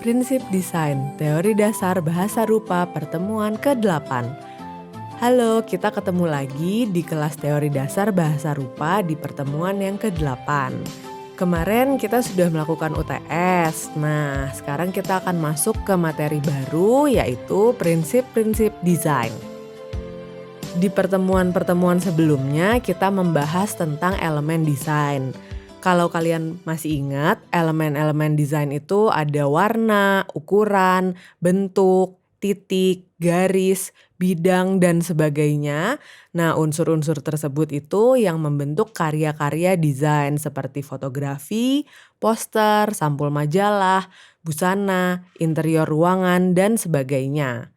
Prinsip Desain, Teori Dasar Bahasa Rupa Pertemuan ke-8. Halo, kita ketemu lagi di kelas Teori Dasar Bahasa Rupa di pertemuan yang ke-8. Kemarin kita sudah melakukan UTS, nah sekarang kita akan masuk ke materi baru yaitu prinsip-prinsip desain. Di pertemuan-pertemuan sebelumnya kita membahas tentang elemen desain. Kalau kalian masih ingat, elemen-elemen desain itu ada warna, ukuran, bentuk, titik, garis, bidang, dan sebagainya. Nah, unsur-unsur tersebut itu yang membentuk karya-karya desain seperti fotografi, poster, sampul majalah, busana, interior ruangan, dan sebagainya.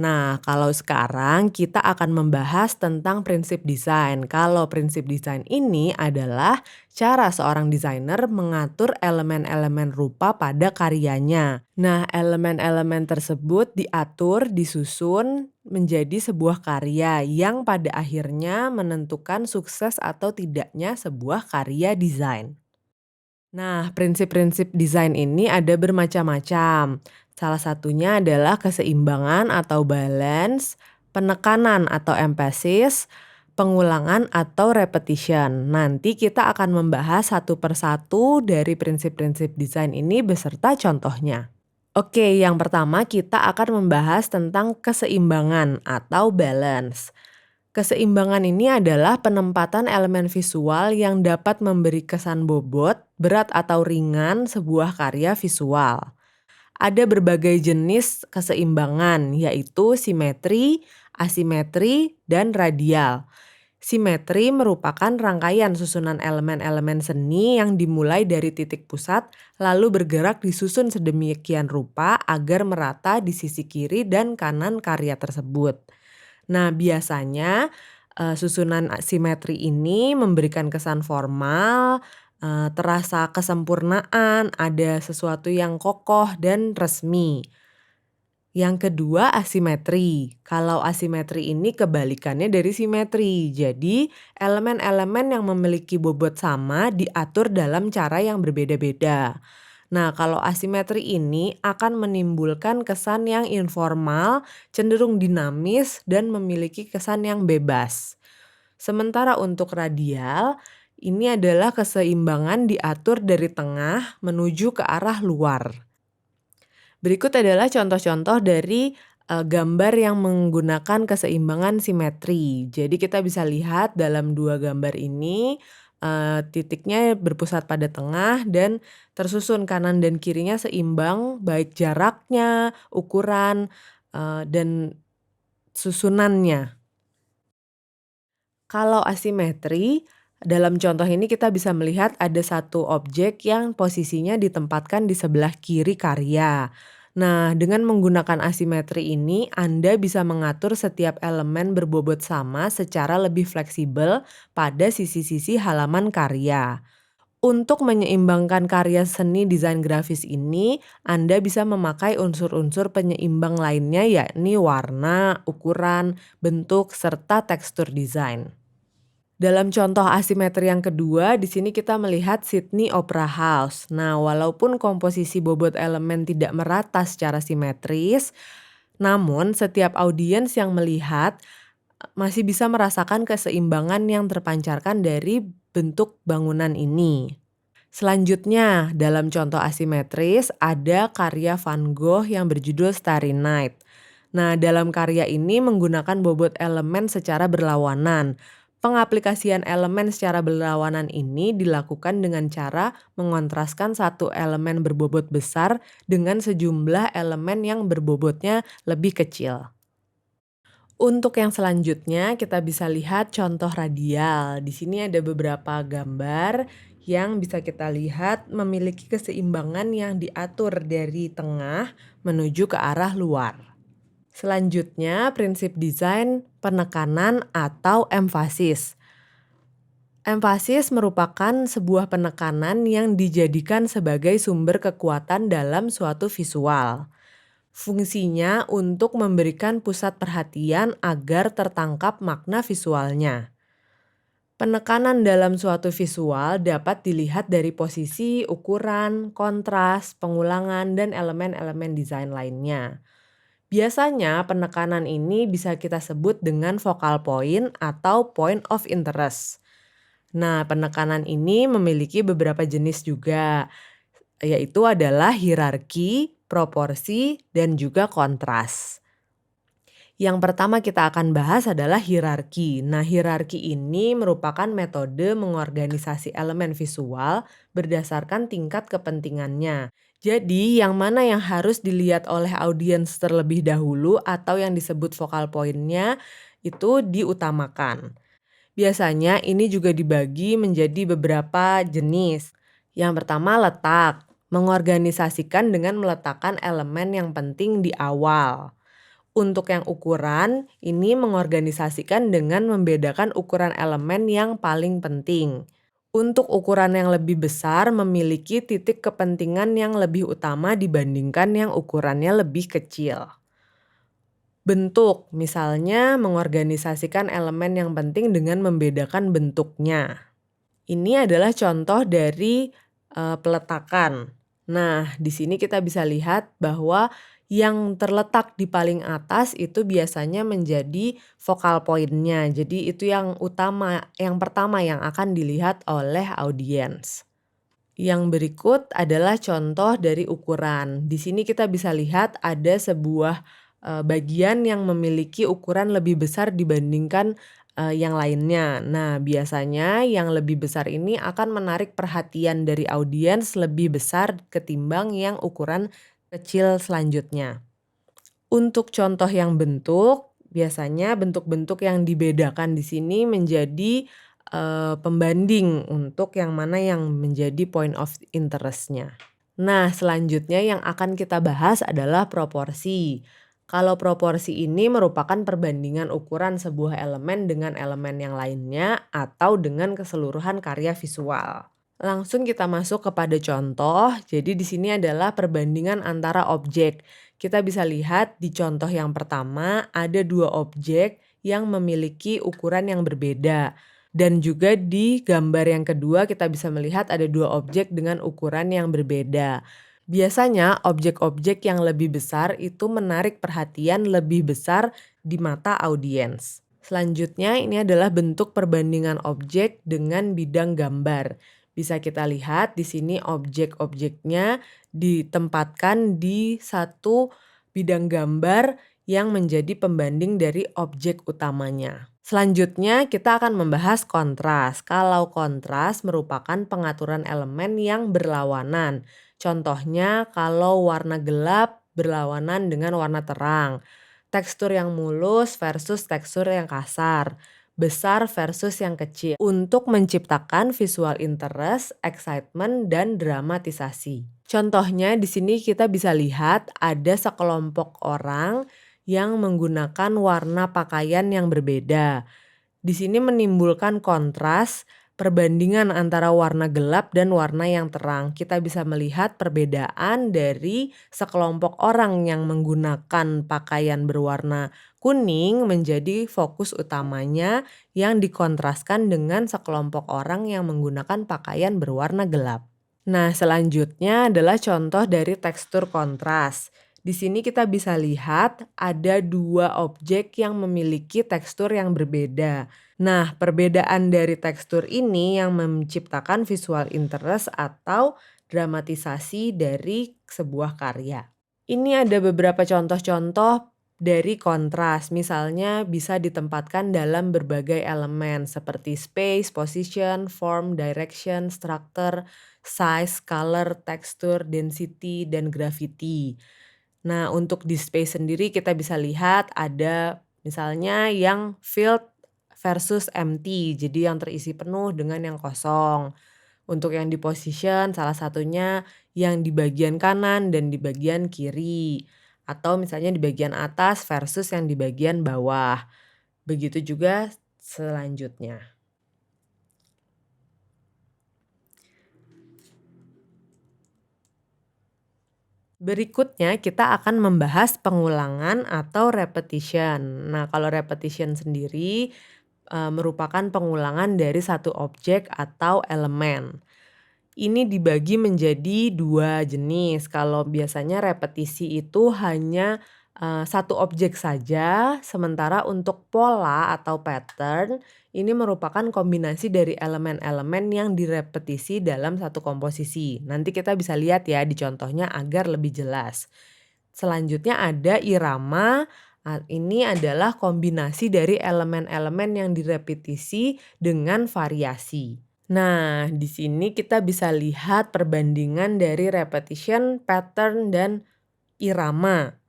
Nah, kalau sekarang kita akan membahas tentang prinsip desain. Kalau prinsip desain ini adalah cara seorang desainer mengatur elemen-elemen rupa pada karyanya. Nah, elemen-elemen tersebut diatur, disusun menjadi sebuah karya yang pada akhirnya menentukan sukses atau tidaknya sebuah karya desain. Nah, prinsip-prinsip desain ini ada bermacam-macam. Salah satunya adalah keseimbangan atau balance, penekanan atau emphasis, pengulangan atau repetition. Nanti kita akan membahas satu persatu dari prinsip-prinsip desain ini beserta contohnya. Oke, yang pertama kita akan membahas tentang keseimbangan atau balance. Keseimbangan ini adalah penempatan elemen visual yang dapat memberi kesan bobot, berat atau ringan sebuah karya visual. Ada berbagai jenis keseimbangan, yaitu simetri, asimetri, dan radial. Simetri merupakan rangkaian susunan elemen-elemen seni yang dimulai dari titik pusat, lalu bergerak disusun sedemikian rupa agar merata di sisi kiri dan kanan karya tersebut. Nah, biasanya, susunan simetri ini memberikan kesan formal, terasa kesempurnaan, ada sesuatu yang kokoh dan resmi. Yang kedua, asimetri. Kalau asimetri ini kebalikannya dari simetri. Jadi, elemen-elemen yang memiliki bobot sama diatur dalam cara yang berbeda-beda. Nah, kalau asimetri ini akan menimbulkan kesan yang informal, cenderung dinamis, dan memiliki kesan yang bebas. Sementara untuk radial, ini adalah keseimbangan diatur dari tengah menuju ke arah luar. Berikut adalah contoh-contoh dari gambar yang menggunakan keseimbangan simetri. Jadi kita bisa lihat dalam dua gambar ini, titiknya berpusat pada tengah dan tersusun kanan dan kirinya seimbang baik jaraknya, ukuran, dan susunannya. Kalau asimetri, dalam contoh ini kita bisa melihat ada satu objek yang posisinya ditempatkan di sebelah kiri karya. Nah, dengan menggunakan asimetri ini, Anda bisa mengatur setiap elemen berbobot sama secara lebih fleksibel pada sisi-sisi halaman karya. Untuk menyeimbangkan karya seni desain grafis ini, Anda bisa memakai unsur-unsur penyeimbang lainnya yakni warna, ukuran, bentuk, serta tekstur desain. Dalam contoh asimetri yang kedua, di sini kita melihat Sydney Opera House. Nah, walaupun komposisi bobot elemen tidak merata secara simetris, namun setiap audiens yang melihat masih bisa merasakan keseimbangan yang terpancarkan dari bentuk bangunan ini. Selanjutnya, dalam contoh asimetris ada karya Van Gogh yang berjudul Starry Night. Nah, dalam karya ini menggunakan bobot elemen secara berlawanan. Pengaplikasian elemen secara berlawanan ini dilakukan dengan cara mengontraskan satu elemen berbobot besar dengan sejumlah elemen yang berbobotnya lebih kecil. Untuk yang selanjutnya kita bisa lihat contoh radial. Di sini ada beberapa gambar yang bisa kita lihat memiliki keseimbangan yang diatur dari tengah menuju ke arah luar. Selanjutnya, prinsip desain penekanan atau emfasis. Emfasis merupakan sebuah penekanan yang dijadikan sebagai sumber kekuatan dalam suatu visual. Fungsinya untuk memberikan pusat perhatian agar tertangkap makna visualnya. Penekanan dalam suatu visual dapat dilihat dari posisi, ukuran, kontras, pengulangan, dan elemen-elemen desain lainnya. Biasanya penekanan ini bisa kita sebut dengan focal point atau point of interest. Nah, penekanan ini memiliki beberapa jenis juga, yaitu adalah hierarki, proporsi, dan juga kontras. Yang pertama kita akan bahas adalah hierarki. Nah, hierarki ini merupakan metode mengorganisasi elemen visual berdasarkan tingkat kepentingannya. Jadi, yang mana yang harus dilihat oleh audiens terlebih dahulu atau yang disebut focal point-nya itu diutamakan. Biasanya ini juga dibagi menjadi beberapa jenis. Yang pertama letak, mengorganisasikan dengan meletakkan elemen yang penting di awal. Untuk yang ukuran, ini mengorganisasikan dengan membedakan ukuran elemen yang paling penting. Untuk ukuran yang lebih besar memiliki titik kepentingan yang lebih utama dibandingkan yang ukurannya lebih kecil. Bentuk, misalnya mengorganisasikan elemen yang penting dengan membedakan bentuknya. Ini adalah contoh dari peletakan. Nah, di sini kita bisa lihat bahwa yang terletak di paling atas itu biasanya menjadi focal point-nya. Jadi itu yang utama, yang pertama yang akan dilihat oleh audiens. Yang berikut adalah contoh dari ukuran. Di sini kita bisa lihat ada sebuah bagian yang memiliki ukuran lebih besar dibandingkan yang lainnya. Nah, biasanya yang lebih besar ini akan menarik perhatian dari audiens lebih besar ketimbang yang ukuran kecil selanjutnya. Untuk contoh yang bentuk, biasanya bentuk-bentuk yang dibedakan di sini menjadi pembanding untuk yang mana yang menjadi point of interest-nya. Nah, selanjutnya yang akan kita bahas adalah proporsi. Kalau proporsi ini merupakan perbandingan ukuran sebuah elemen dengan elemen yang lainnya atau dengan keseluruhan karya visual. Langsung kita masuk kepada contoh. Jadi di sini adalah perbandingan antara objek. Kita bisa lihat di contoh yang pertama ada dua objek yang memiliki ukuran yang berbeda. Dan juga di gambar yang kedua kita bisa melihat ada dua objek dengan ukuran yang berbeda. Biasanya objek-objek yang lebih besar itu menarik perhatian lebih besar di mata audiens. Selanjutnya ini adalah bentuk perbandingan objek dengan bidang gambar. Bisa kita lihat di sini objek-objeknya ditempatkan di satu bidang gambar yang menjadi pembanding dari objek utamanya. Selanjutnya kita akan membahas kontras. Kalau kontras merupakan pengaturan elemen yang berlawanan. Contohnya kalau warna gelap berlawanan dengan warna terang. Tekstur yang mulus versus tekstur yang kasar. Besar versus yang kecil. Untuk menciptakan visual interest, excitement, dan dramatisasi. Contohnya di sini kita bisa lihat ada sekelompok orang yang menggunakan warna pakaian yang berbeda. Di sini menimbulkan kontras, perbandingan antara warna gelap dan warna yang terang. Kita bisa melihat perbedaan dari sekelompok orang yang menggunakan pakaian berwarna kuning menjadi fokus utamanya yang dikontraskan dengan sekelompok orang yang menggunakan pakaian berwarna gelap. Nah, selanjutnya adalah contoh dari tekstur kontras. Di sini kita bisa lihat ada dua objek yang memiliki tekstur yang berbeda. Nah, perbedaan dari tekstur ini yang menciptakan visual interest atau dramatisasi dari sebuah karya. Ini ada beberapa contoh-contoh dari kontras, misalnya bisa ditempatkan dalam berbagai elemen seperti space, position, form, direction, structure, size, color, texture, density, dan gravity. Nah, untuk di space sendiri kita bisa lihat ada misalnya yang filled versus empty, jadi yang terisi penuh dengan yang kosong. Untuk yang di position salah satunya yang di bagian kanan dan di bagian kiri. Atau misalnya di bagian atas versus yang di bagian bawah. Begitu juga selanjutnya. Berikutnya kita akan membahas pengulangan atau repetition. Nah, kalau repetition sendiri merupakan pengulangan dari satu objek atau elemen. Ini dibagi menjadi 2 jenis. Kalau biasanya repetisi itu hanya, satu objek saja, sementara untuk pola atau pattern ini merupakan kombinasi dari elemen-elemen yang direpetisi dalam satu komposisi. Nanti kita bisa lihat ya di contohnya agar lebih jelas. Selanjutnya ada irama, ini adalah kombinasi dari elemen-elemen yang direpetisi dengan variasi. Nah, di sini kita bisa lihat perbandingan dari repetition, pattern, dan irama.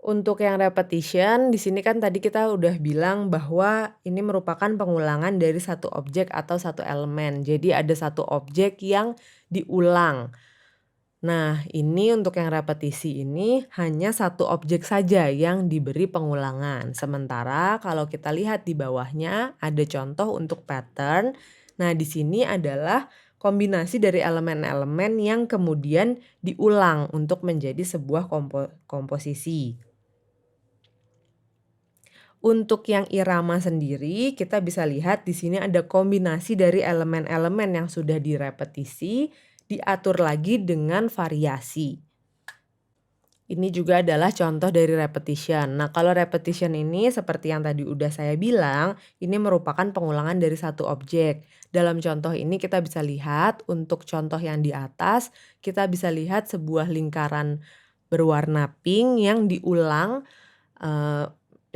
Untuk yang repetition, di sini kan tadi kita udah bilang bahwa ini merupakan pengulangan dari satu objek atau satu elemen. Jadi ada satu objek yang diulang. Nah, ini untuk yang repetisi ini hanya satu objek saja yang diberi pengulangan. Sementara kalau kita lihat di bawahnya ada contoh untuk pattern. Nah, di sini adalah kombinasi dari elemen-elemen yang kemudian diulang untuk menjadi sebuah komposisi. Untuk yang irama sendiri, kita bisa lihat di sini ada kombinasi dari elemen-elemen yang sudah direpetisi, diatur lagi dengan variasi. Ini juga adalah contoh dari repetition. Nah, kalau repetition ini seperti yang tadi udah saya bilang, ini merupakan pengulangan dari satu objek. Dalam contoh ini kita bisa lihat untuk contoh yang di atas, kita bisa lihat sebuah lingkaran berwarna pink yang diulang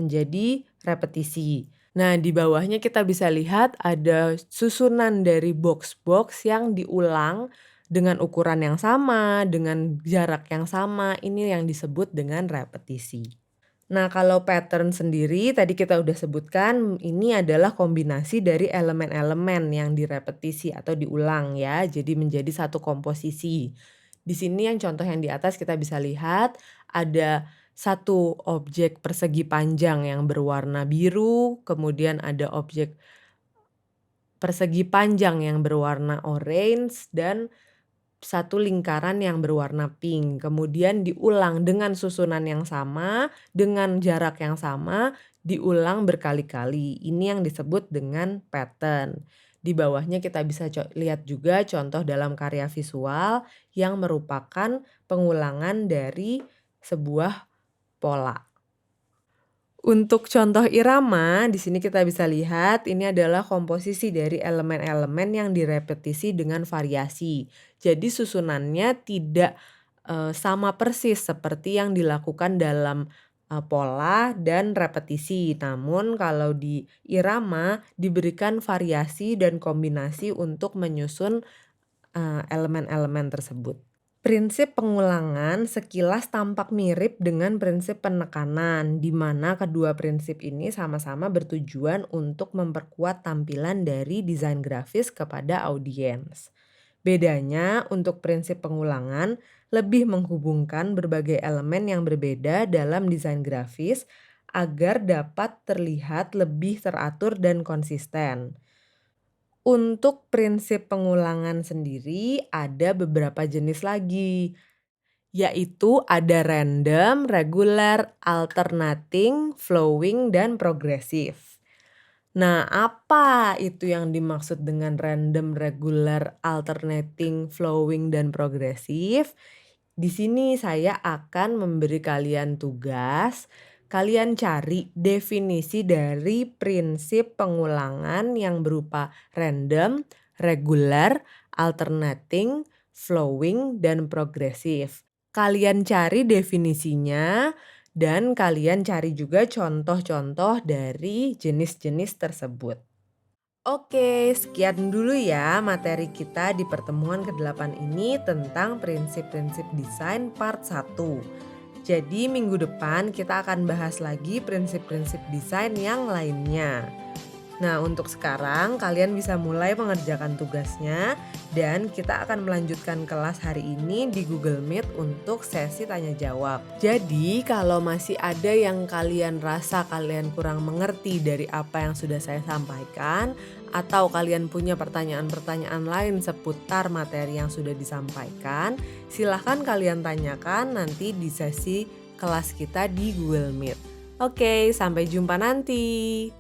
menjadi repetisi. Nah, di bawahnya kita bisa lihat ada susunan dari box-box yang diulang dengan ukuran yang sama, dengan jarak yang sama. Ini yang disebut dengan repetisi. Nah, kalau pattern sendiri tadi kita udah sebutkan ini adalah kombinasi dari elemen-elemen yang direpetisi atau diulang ya. Jadi menjadi satu komposisi. Di sini yang contoh yang di atas kita bisa lihat ada satu objek persegi panjang yang berwarna biru, kemudian ada objek persegi panjang yang berwarna orange, dan satu lingkaran yang berwarna pink. Kemudian diulang dengan susunan yang sama, dengan jarak yang sama, diulang berkali-kali. Ini yang disebut dengan pattern. Di bawahnya kita bisa lihat juga contoh dalam karya visual yang merupakan pengulangan dari sebuah pola. Untuk contoh irama, di sini kita bisa lihat ini adalah komposisi dari elemen-elemen yang direpetisi dengan variasi. Jadi susunannya tidak sama persis seperti yang dilakukan dalam pola dan repetisi. Namun kalau di irama diberikan variasi dan kombinasi untuk menyusun elemen-elemen tersebut. Prinsip pengulangan sekilas tampak mirip dengan prinsip penekanan, di mana kedua prinsip ini sama-sama bertujuan untuk memperkuat tampilan dari desain grafis kepada audiens. Bedanya, untuk prinsip pengulangan lebih menghubungkan berbagai elemen yang berbeda dalam desain grafis agar dapat terlihat lebih teratur dan konsisten. Untuk prinsip pengulangan sendiri ada beberapa jenis lagi, yaitu ada random, regular, alternating, flowing, dan progresif. Nah, apa itu yang dimaksud dengan random, regular, alternating, flowing, dan progresif? Di sini saya akan memberi kalian tugas. Kalian cari definisi dari prinsip pengulangan yang berupa random, regular, alternating, flowing, dan progresif. Kalian cari definisinya dan kalian cari juga contoh-contoh dari jenis-jenis tersebut. Oke, sekian dulu ya materi kita di pertemuan ke-8 ini tentang prinsip-prinsip desain part 1. Jadi minggu depan kita akan bahas lagi prinsip-prinsip desain yang lainnya. Nah, untuk sekarang kalian bisa mulai mengerjakan tugasnya dan kita akan melanjutkan kelas hari ini di Google Meet untuk sesi tanya jawab. Jadi, kalau masih ada yang kalian rasa kalian kurang mengerti dari apa yang sudah saya sampaikan atau kalian punya pertanyaan-pertanyaan lain seputar materi yang sudah disampaikan, silahkan kalian tanyakan nanti di sesi kelas kita di Google Meet. Oke, sampai jumpa nanti.